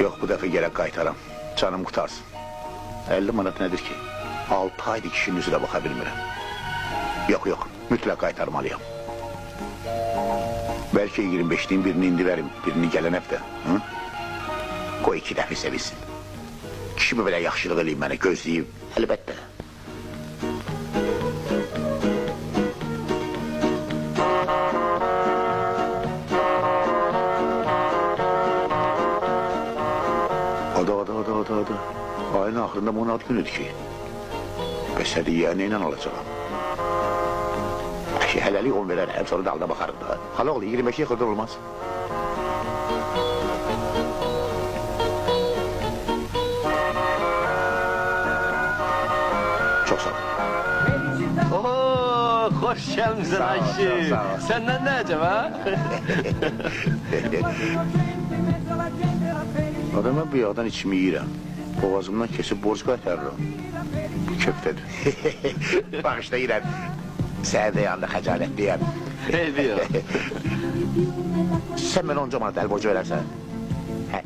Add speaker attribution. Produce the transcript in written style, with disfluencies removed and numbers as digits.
Speaker 1: Yox, bu dəfə gerək qaytaram. Canım qutarsın. 50 manat nədir ki? 6 aydır kişinin üzünə baxa bilmirəm. Yox, yox, mütləq qaytarmalıyam. Bəlkə 25'liyin birini indi verim, birini gələn həftə. Hı? Qoy 2 dəfə sevilsin. Kişi belə yaxşılıq eləyib mənə, gözləyib. Əlbəttə. Adı. Ayın axırında bunun ad günüdür ki. Bəs hədi yeğəni ilə alacağım. Hələlik 10 verərəm, sonra dalda baxarım da. Hala oğlu, 25'e xırda olmaz. Çok sağ ol.
Speaker 2: Oo, hoş gelmişsin Ayşe.
Speaker 1: Sağ ol.
Speaker 2: Senden ne acaba?
Speaker 1: Adama bir yağdan içimi yiyirəm. Boğazımdan kesip borç qaytarırım. Bu köftədir. Bağışla yiyirəm. Sənə də yanında xəcalətliyəm.
Speaker 2: Ne diyor?
Speaker 1: Sən mənə onca manat əl borcu verərsən. Hə.